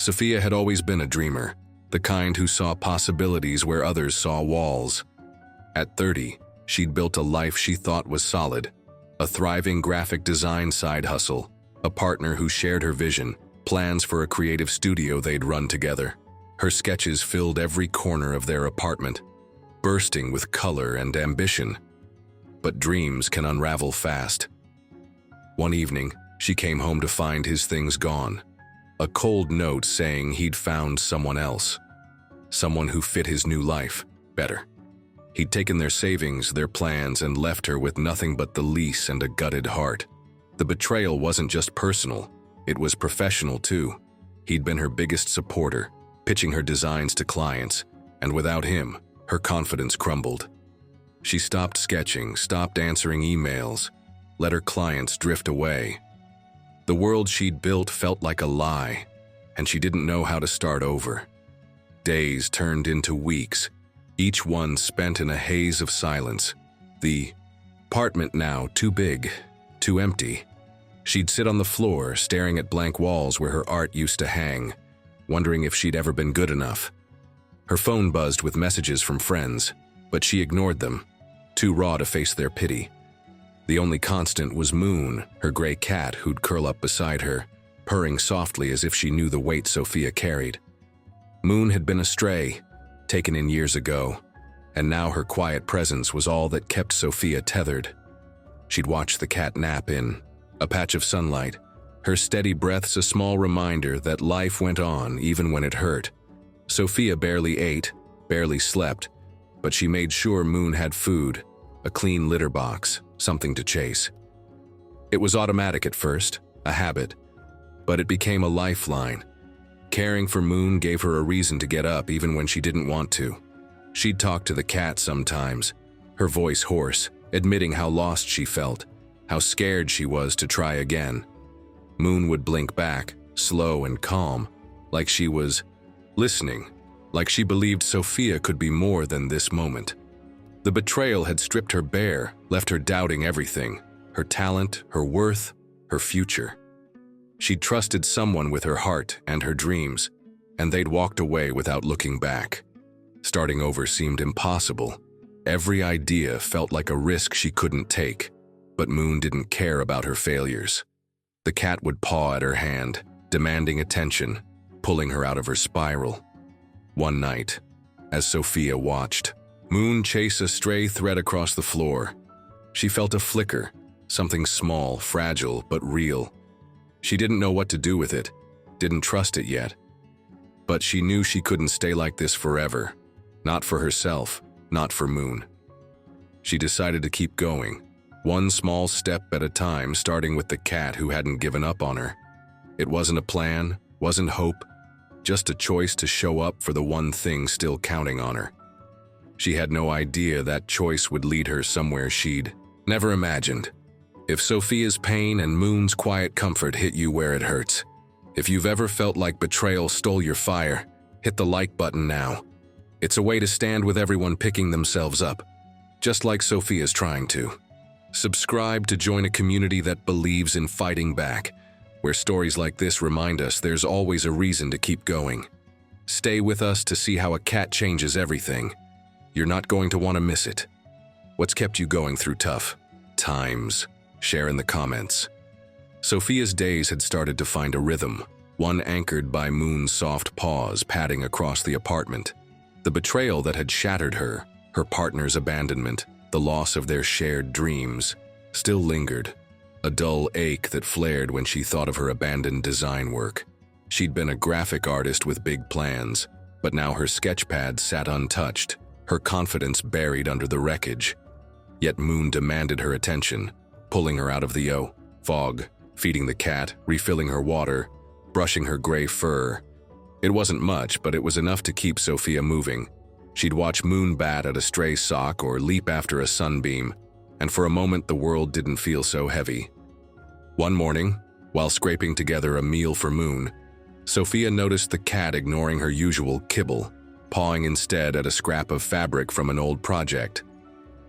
Sofia had always been a dreamer, the kind who saw possibilities where others saw walls. At 30, she'd built a life she thought was solid, a thriving graphic design side hustle, a partner who shared her vision, plans for a creative studio they'd run together. Her sketches filled every corner of their apartment, bursting with color and ambition. But dreams can unravel fast. One evening, she came home to find his things gone. A cold note saying he'd found someone else. Someone who fit his new life better. He'd taken their savings, their plans, and left her with nothing but the lease and a gutted heart. The betrayal wasn't just personal, it was professional too. He'd been her biggest supporter, pitching her designs to clients, and without him, her confidence crumbled. She stopped sketching, stopped answering emails, let her clients drift away. The world she'd built felt like a lie, and she didn't know how to start over. Days turned into weeks, each one spent in a haze of silence. The apartment now too big, too empty. She'd sit on the floor, staring at blank walls where her art used to hang, wondering if she'd ever been good enough. Her phone buzzed with messages from friends, but she ignored them, too raw to face their pity. The only constant was Moon, her gray cat who'd curl up beside her, purring softly as if she knew the weight Sofia carried. Moon had been a stray, taken in years ago, and now her quiet presence was all that kept Sofia tethered. She'd watch the cat nap in a patch of sunlight, her steady breaths a small reminder that life went on even when it hurt. Sofia barely ate, barely slept, but she made sure Moon had food, a clean litter box, something to chase. It was automatic at first, a habit, but it became a lifeline. Caring for Moon gave her a reason to get up even when she didn't want to. She'd talk to the cat sometimes, her voice hoarse, admitting how lost she felt, how scared she was to try again. Moon would blink back, slow and calm, like she was listening, like she believed Sofia could be more than this moment. The betrayal had stripped her bare, left her doubting everything, her talent, her worth, her future. She'd trusted someone with her heart and her dreams, and they'd walked away without looking back. Starting over seemed impossible. Every idea felt like a risk she couldn't take, but Moon didn't care about her failures. The cat would paw at her hand, demanding attention, pulling her out of her spiral. One night, as Sofia watched, Moon chased a stray thread across the floor. She felt a flicker, something small, fragile, but real. She didn't know what to do with it, didn't trust it yet. But she knew she couldn't stay like this forever. Not for herself, not for Moon. She decided to keep going, one small step at a time, starting with the cat who hadn't given up on her. It wasn't a plan, wasn't hope, just a choice to show up for the one thing still counting on her. She had no idea that choice would lead her somewhere she'd never imagined. If Sofia's pain and Moon's quiet comfort hit you where it hurts, if you've ever felt like betrayal stole your fire, hit the like button now. It's a way to stand with everyone picking themselves up, just like Sofia's trying to. Subscribe to join a community that believes in fighting back, where stories like this remind us there's always a reason to keep going. Stay with us to see how a cat changes everything. You're not going to want to miss it. What's kept you going through tough times? Share in the comments. Sofia's days had started to find a rhythm, one anchored by Moon's soft paws patting across the apartment. The betrayal that had shattered her, her partner's abandonment, the loss of their shared dreams, still lingered, a dull ache that flared when she thought of her abandoned design work. She'd been a graphic artist with big plans, but now her sketchpad sat untouched, her confidence buried under the wreckage. Yet Moon demanded her attention, pulling her out of the fog, feeding the cat, refilling her water, brushing her gray fur. It wasn't much, but it was enough to keep Sofia moving. She'd watch Moon bat at a stray sock or leap after a sunbeam, and for a moment the world didn't feel so heavy. One morning, while scraping together a meal for Moon, Sofia noticed the cat ignoring her usual kibble, pawing instead at a scrap of fabric from an old project.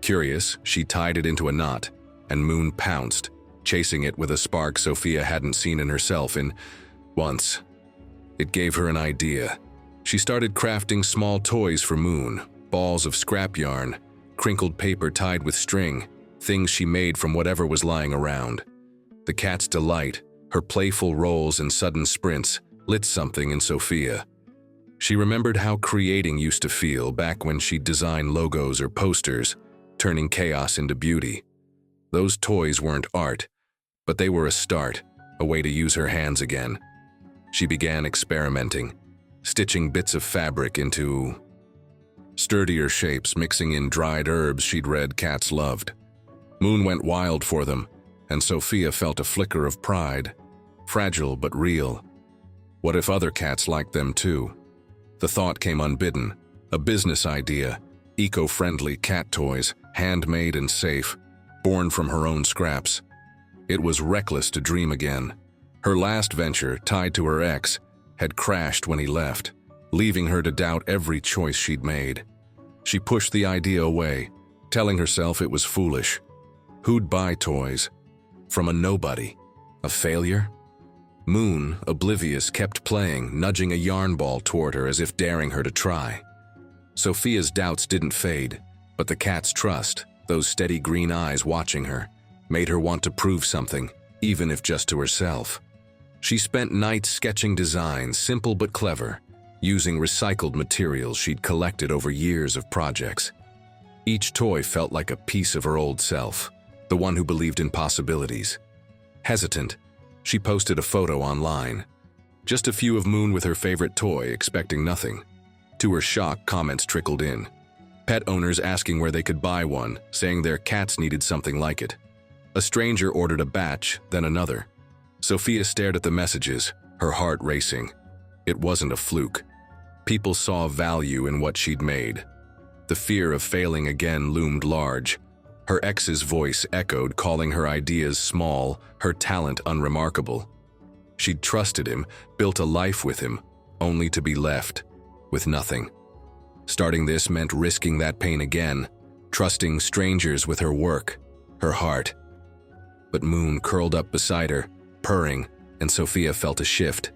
Curious, she tied it into a knot, and Moon pounced, chasing it with a spark Sofia hadn't seen in herself in once. It gave her an idea. She started crafting small toys for Moon, balls of scrap yarn, crinkled paper tied with string, things she made from whatever was lying around. The cat's delight, her playful rolls and sudden sprints, lit something in Sofia. She remembered how creating used to feel back when she'd design logos or posters, turning chaos into beauty. Those toys weren't art, but they were a start, a way to use her hands again. She began experimenting, stitching bits of fabric into sturdier shapes, mixing in dried herbs she'd read cats loved. Moon went wild for them, and Sofia felt a flicker of pride, fragile but real. What if other cats liked them too? The thought came unbidden, a business idea, eco-friendly cat toys, handmade and safe, born from her own scraps. It was reckless to dream again. Her last venture, tied to her ex, had crashed when he left, leaving her to doubt every choice she'd made. She pushed the idea away, telling herself it was foolish. Who'd buy toys? From a nobody? A failure? Moon, oblivious, kept playing, nudging a yarn ball toward her as if daring her to try. Sofia's doubts didn't fade, but the cat's trust, those steady green eyes watching her, made her want to prove something, even if just to herself. She spent nights sketching designs, simple but clever, using recycled materials she'd collected over years of projects. Each toy felt like a piece of her old self, the one who believed in possibilities. Hesitant, she posted a photo online. Just a few of Moon with her favorite toy, expecting nothing. To her shock, comments trickled in. Pet owners asking where they could buy one, saying their cats needed something like it. A stranger ordered a batch, then another. Sofia stared at the messages, her heart racing. It wasn't a fluke. People saw value in what she'd made. The fear of failing again loomed large. Her ex's voice echoed, calling her ideas small, her talent unremarkable. She'd trusted him, built a life with him, only to be left with nothing. Starting this meant risking that pain again, trusting strangers with her work, her heart. But Moon curled up beside her, purring, and Sofia felt a shift.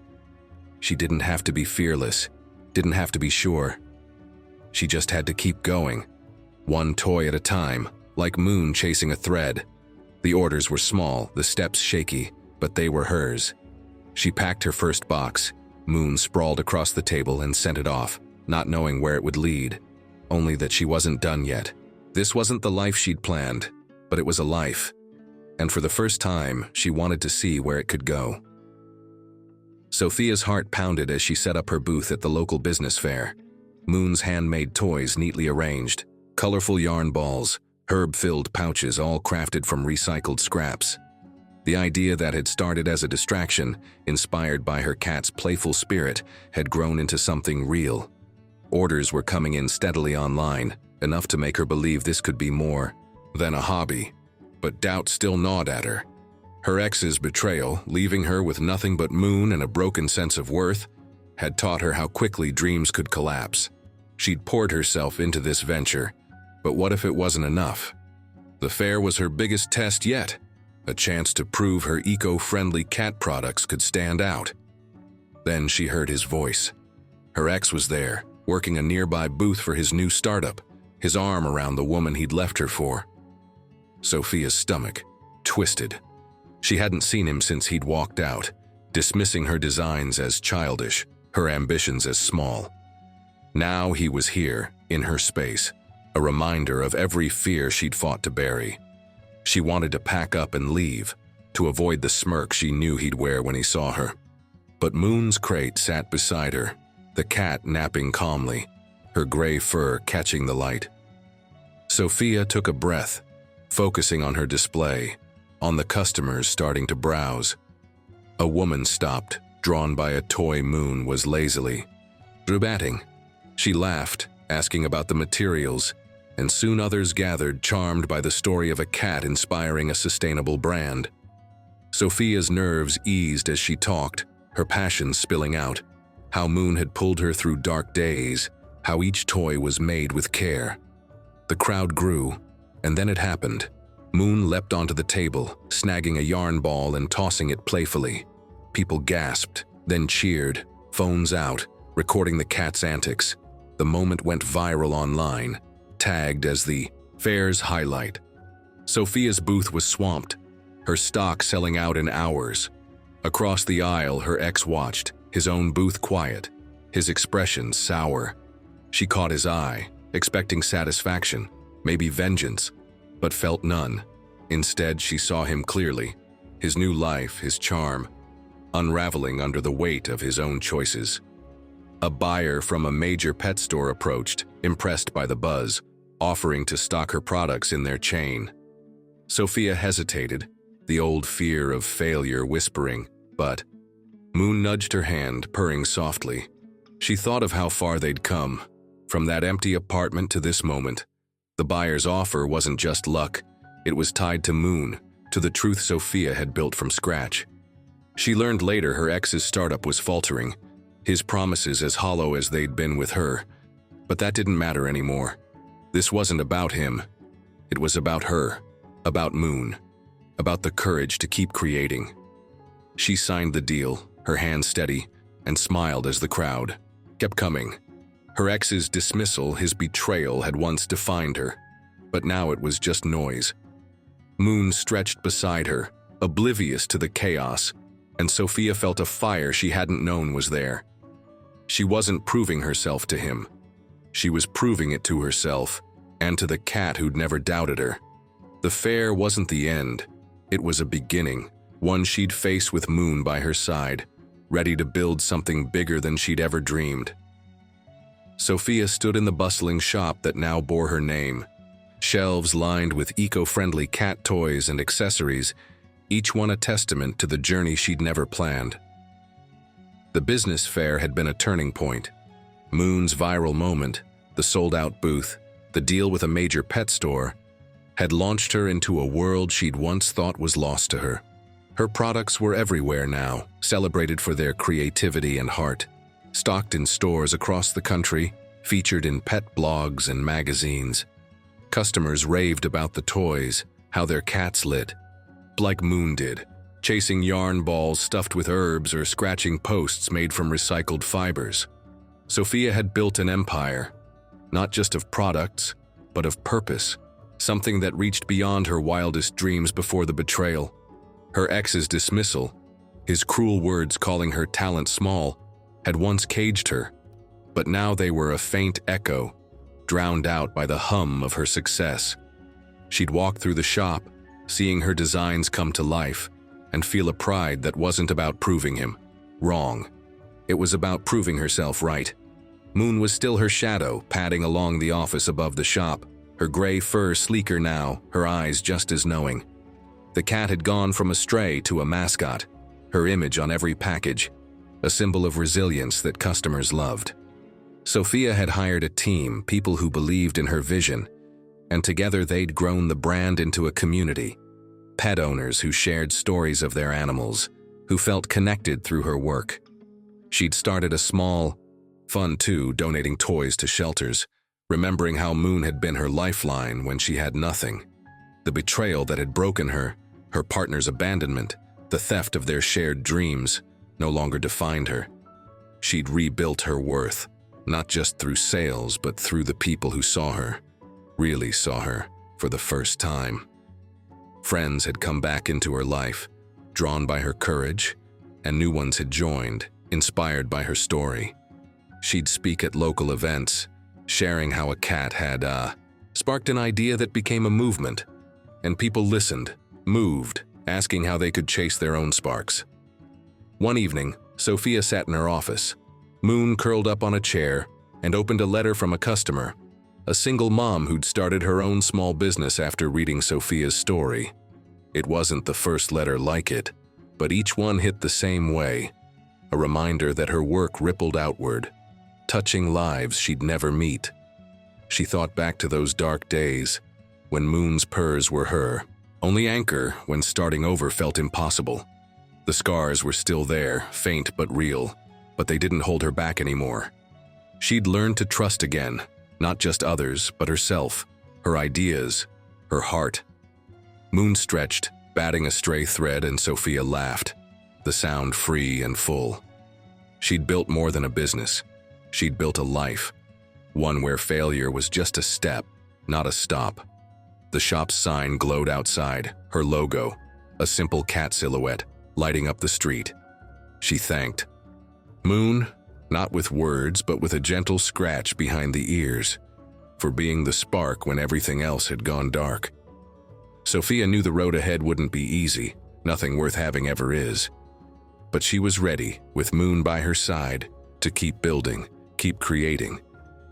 She didn't have to be fearless, didn't have to be sure. She just had to keep going, one toy at a time, like Moon chasing a thread. The orders were small, the steps shaky, but they were hers. She packed her first box. Moon sprawled across the table and sent it off, not knowing where it would lead, only that she wasn't done yet. This wasn't the life she'd planned, but it was a life. And for the first time, she wanted to see where it could go. Sofia's heart pounded as she set up her booth at the local business fair. Moon's handmade toys neatly arranged, colorful yarn balls, herb-filled pouches all crafted from recycled scraps. The idea that had started as a distraction, inspired by her cat's playful spirit, had grown into something real. Orders were coming in steadily online, enough to make her believe this could be more than a hobby. But doubt still gnawed at her. Her ex's betrayal, leaving her with nothing but Moon and a broken sense of worth, had taught her how quickly dreams could collapse. She'd poured herself into this venture, but what if it wasn't enough? The fair was her biggest test yet, a chance to prove her eco-friendly cat products could stand out. Then she heard his voice. Her ex was there, working a nearby booth for his new startup, his arm around the woman he'd left her for. Sofia's stomach twisted. She hadn't seen him since he'd walked out, dismissing her designs as childish, her ambitions as small. Now he was here, in her space, a reminder of every fear she'd fought to bury. She wanted to pack up and leave, to avoid the smirk she knew he'd wear when he saw her. But Moon's crate sat beside her, the cat napping calmly, her gray fur catching the light. Sofia took a breath, focusing on her display, on the customers starting to browse. A woman stopped, drawn by a toy Moon was lazily rubatting. She laughed, asking about the materials, and soon others gathered, charmed by the story of a cat inspiring a sustainable brand. Sofia's nerves eased as she talked, her passion spilling out, how Moon had pulled her through dark days, how each toy was made with care. The crowd grew, and then it happened. Moon leapt onto the table, snagging a yarn ball and tossing it playfully. People gasped, then cheered, phones out, recording the cat's antics. The moment went viral online, tagged as the fair's highlight. Sofia's booth was swamped, her stock selling out in hours. Across the aisle, her ex watched, his own booth quiet, his expression sour. She caught his eye, expecting satisfaction, maybe vengeance, but felt none. Instead, she saw him clearly, his new life, his charm, unraveling under the weight of his own choices. A buyer from a major pet store approached, impressed by the buzz, offering to stock her products in their chain. Sofia hesitated, the old fear of failure whispering, but Moon nudged her hand, purring softly. She thought of how far they'd come, from that empty apartment to this moment. The buyer's offer wasn't just luck, it was tied to Moon, to the truth Sofia had built from scratch. She learned later her ex's startup was faltering, his promises as hollow as they'd been with her. But that didn't matter anymore. This wasn't about him. It was about her, about Moon, about the courage to keep creating. She signed the deal, her hand steady, and smiled as the crowd kept coming. Her ex's dismissal, his betrayal, had once defined her, but now it was just noise. Moon stretched beside her, oblivious to the chaos, and Sofia felt a fire she hadn't known was there. She wasn't proving herself to him. She was proving it to herself, and to the cat who'd never doubted her. The fair wasn't the end. It was a beginning, one she'd face with Moon by her side, ready to build something bigger than she'd ever dreamed. Sofia stood in the bustling shop that now bore her name. Shelves lined with eco-friendly cat toys and accessories, each one a testament to the journey she'd never planned. The business fair had been a turning point. Moon's viral moment, the sold-out booth, the deal with a major pet store, had launched her into a world she'd once thought was lost to her. Her products were everywhere now, celebrated for their creativity and heart. Stocked in stores across the country, featured in pet blogs and magazines. Customers raved about the toys, how their cats lit, like Moon did, chasing yarn balls stuffed with herbs or scratching posts made from recycled fibers. Sofia had built an empire, not just of products, but of purpose, something that reached beyond her wildest dreams before the betrayal. Her ex's dismissal, his cruel words calling her talent small, had once caged her, but now they were a faint echo, drowned out by the hum of her success. She'd walk through the shop, seeing her designs come to life, and feel a pride that wasn't about proving him wrong. It was about proving herself right. Moon was still her shadow, padding along the office above the shop, her gray fur sleeker now, her eyes just as knowing. The cat had gone from a stray to a mascot, her image on every package, a symbol of resilience that customers loved. Sofia had hired a team, people who believed in her vision, and together they'd grown the brand into a community. Pet owners who shared stories of their animals, who felt connected through her work. She'd started a small fund too, donating toys to shelters, remembering how Moon had been her lifeline when she had nothing. The betrayal that had broken her, her partner's abandonment, the theft of their shared dreams, no longer defined her. She'd rebuilt her worth, not just through sales, but through the people who saw her, really saw her, for the first time. Friends had come back into her life, drawn by her courage, and new ones had joined, inspired by her story. She'd speak at local events, sharing how a cat had sparked an idea that became a movement, and people listened, moved, asking how they could chase their own sparks. One evening, Sofia sat in her office. Moon curled up on a chair and opened a letter from a customer, a single mom who'd started her own small business after reading Sofia's story. It wasn't the first letter like it, but each one hit the same way, a reminder that her work rippled outward, touching lives she'd never meet. She thought back to those dark days, when Moon's purrs were her only anchor when starting over felt impossible. The scars were still there, faint but real, but they didn't hold her back anymore. She'd learned to trust again, not just others, but herself, her ideas, her heart. Moon stretched, batting a stray thread, and Sofia laughed, the sound free and full. She'd built more than a business. She'd built a life. One where failure was just a step, not a stop. The shop's sign glowed outside, her logo, a simple cat silhouette, lighting up the street. She thanked Moon, not with words but with a gentle scratch behind the ears, for being the spark when everything else had gone dark. Sofia knew the road ahead wouldn't be easy, nothing worth having ever is. But she was ready, with Moon by her side, to keep building, keep creating,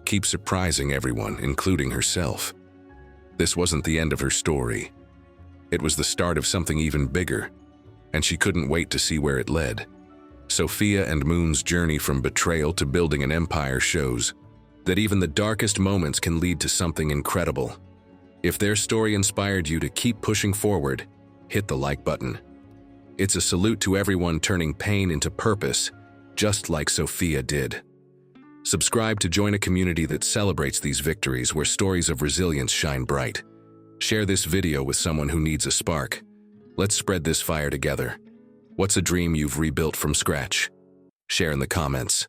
keep surprising everyone, including herself. This wasn't the end of her story. It was the start of something even bigger, and she couldn't wait to see where it led. Sofia and Moon's journey from betrayal to building an empire shows that even the darkest moments can lead to something incredible. If their story inspired you to keep pushing forward, hit the like button. It's a salute to everyone turning pain into purpose, just like Sofia did. Subscribe to join a community that celebrates these victories where stories of resilience shine bright. Share this video with someone who needs a spark. Let's spread this fire together. What's a dream you've rebuilt from scratch? Share in the comments.